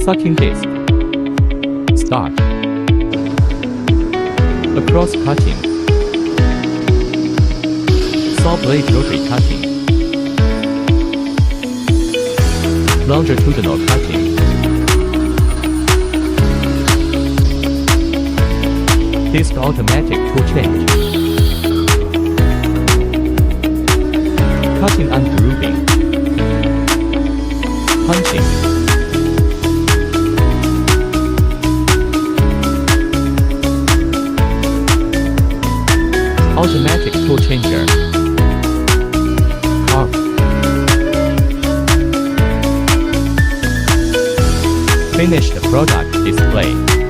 Sucking disc. Start. Across cutting. Saw blade rotary cutting. Longitudinal cutting. Disc automatic tool change. Cutting and grooving. Punching. Automatic tool changer. Carve. Finished product display.